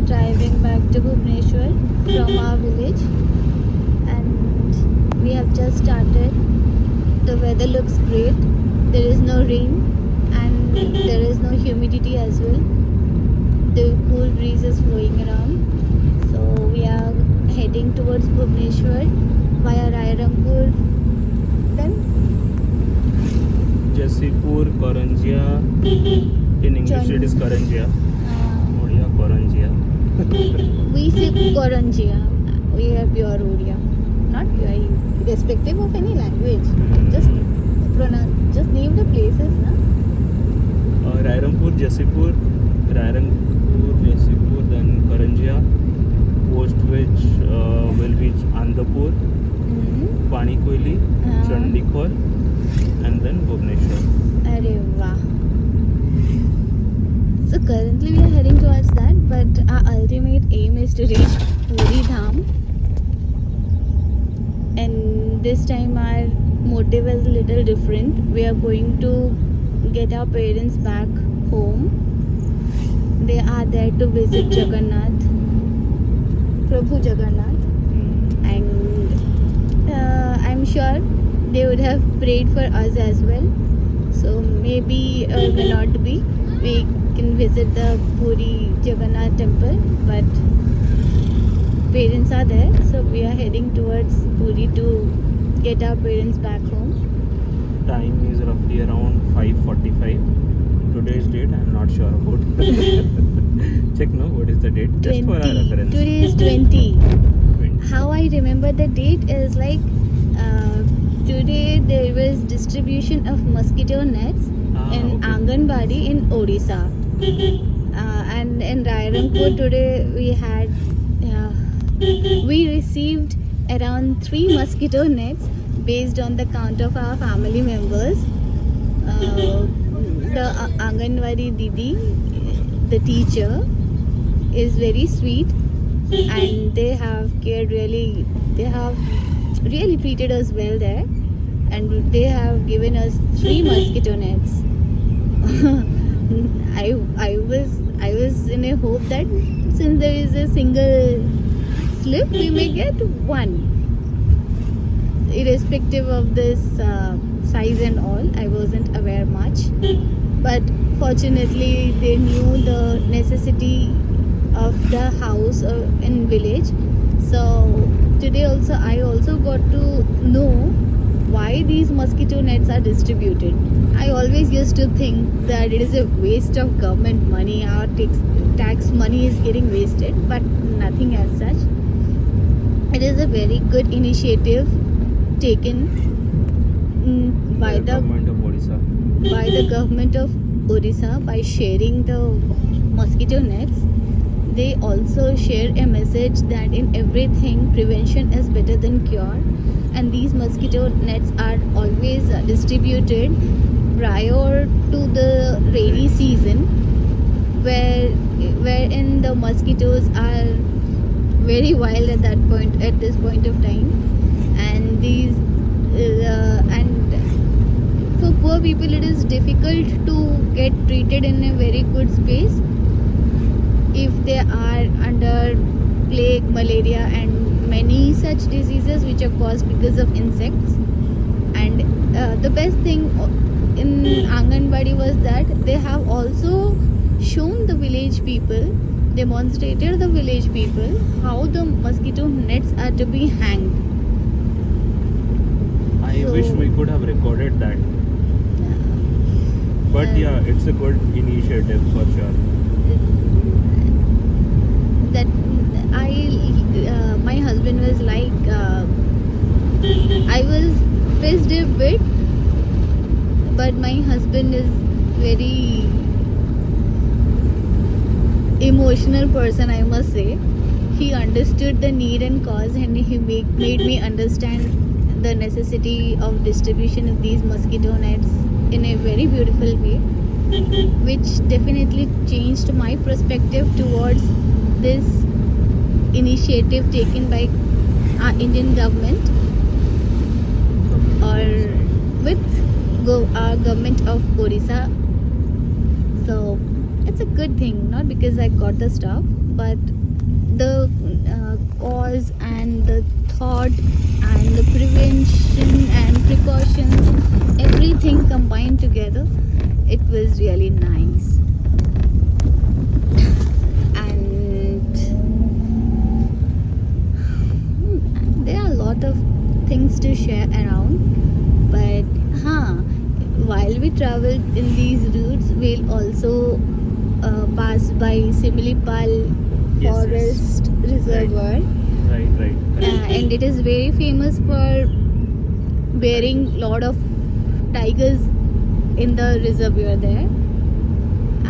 are driving back to Bhubaneswar from our village, and we have just started. The weather looks great. There is no rain and there is no humidity as well. The cool breeze is flowing around. So we are heading towards Bhubaneswar via Rairampur. Then Jasipur, Karanjia. In English it is Karanjia. Odia Karanjia. we say Koranjia. We are pure Odia. Not pure, irrespective of any language. Just name the places, na? Rairampur, Jasipur, then Karanjia, post which will reach Andhapur, Panikoili, Chandikhol, and then Bhubaneswar. Arey wow. So currently we are heading towards that, but our ultimate aim is to reach Puri Dham. And this time our motive is a little different. We are going to get our parents back home. They are there to visit Jagannath, Prabhu Jagannath, and I'm sure they would have prayed for us as well. So maybe may not be. We can visit the Puri Jagannath temple, but parents are there, so we are heading towards Puri to get our parents back home. Time is roughly around 5:45. Today's date I am not sure about. Check no, what is the date? Just for our 20. reference. Today is 20. 20. How I remember the date is like today there was distribution of mosquito nets in Okay. Anganwadi in Odisha. And in Rairampur today we received around 3 mosquito nets based on the count of our family members. The Anganwadi Didi, the teacher, is very sweet, and they have really treated us well there, and they have given us 3 mosquito nets. I was in a hope that since there is a single slip, we may get 1. Irrespective of this size and all, I wasn't aware much. But fortunately, they knew the necessity of the house in village. So today also, I also got to know why these mosquito nets are distributed. I always used to think that it is a waste of government money. Our tax money is getting wasted, but nothing as such. It is a very good initiative taken by the government of Odisha by sharing the mosquito nets. They also share a message that in everything prevention is better than cure, and these mosquito nets are always distributed prior to the rainy season, wherein the mosquitoes are very wild at this point of time, and these and for poor people it is difficult to get treated in a very good space if they are under plague, malaria, and many such diseases which are caused because of insects. And the best thing in Anganwadi was that they have also shown the village people, demonstrated the village people how the mosquito nets are to be hanged. I wish we could have recorded that. But yeah, it's a good initiative for sure. That my husband was like, I was pissed a bit, but my husband is very emotional person, I must say. He understood the need and cause, and he made me understand the necessity of distribution of these mosquito nets in a very beautiful way, which definitely changed my perspective towards this initiative taken by our Indian government or with our government of Odisha. So it's a good thing, not because I got the stuff, but the cause and the thought and the prevention and precautions, everything combined together, it was really nice. And there are a lot of things to share around, but while we traveled in these routes, we'll also pass by Similipal Yes, Forest Reservoir, Right. and it is very famous for bearing lot of tigers in the reservoir there.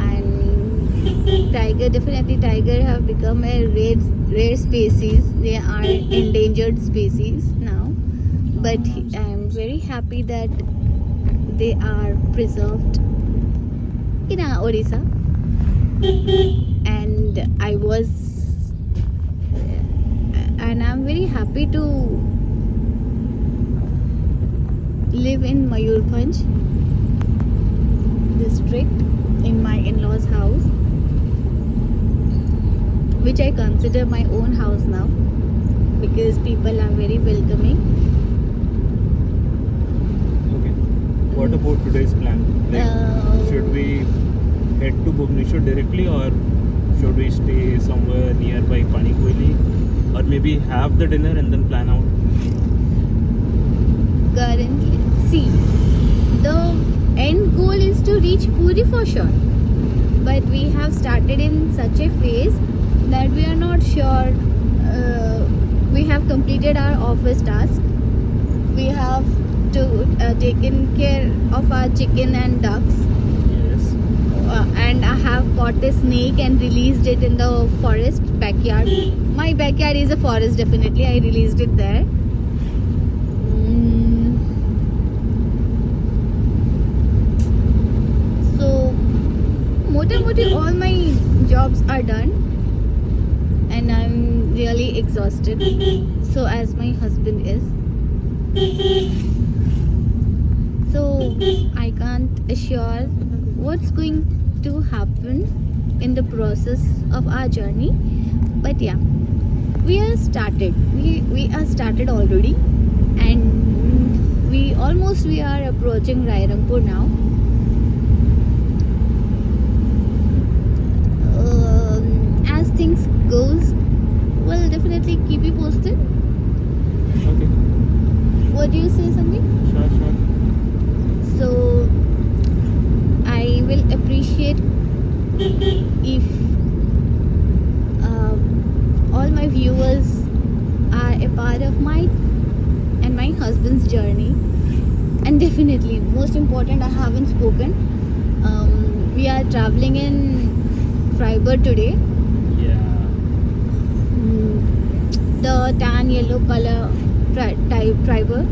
And tiger have become a rare species. They are endangered species now, but I am very happy that they are preserved in our Odisha. And I'm very happy to live in Mayurbhanj district in my in-laws house, which I consider my own house now, because people are very welcoming. Okay. What about today's plan? Should we head to Bhubaneswar directly, or should we stay somewhere nearby Panikoili, or maybe have the dinner and then plan out? Currently, see, the end goal is to reach Puri for sure, but we have started in such a phase that we are not sure. We have completed our office task. We have to taken care of our chicken and ducks, Yes. and I have caught a snake and released it in the forest backyard. My backyard is a forest, definitely. I released it there. So, motamoti, all my jobs are done, and I'm really exhausted. So, as my husband is. So, I can't assure what's going to happen in the process of our journey. But yeah, we are started. We are started already, and we are approaching Rairampur now. As things goes, we'll definitely keep you posted. Okay. What do you say, Sandeep? Sure. So I will appreciate if all my viewers are a part of my and my husband's journey. And definitely, most important, I haven't spoken. We are traveling in Freiburg today. Yeah. The tan yellow color type Freiburg.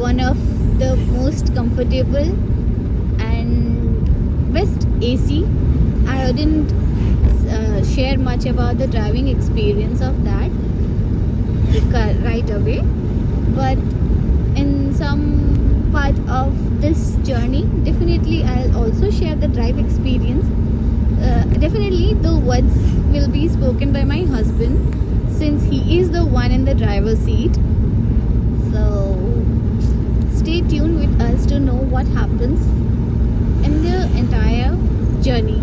One of the most comfortable and best AC. I didn't share much about the driving experience of that right away, but in some part of this journey, definitely I'll also share the drive experience. Definitely the words will be spoken by my husband, since he is the one in the driver's seat. So stay tuned with us to know what happens in the entire journey.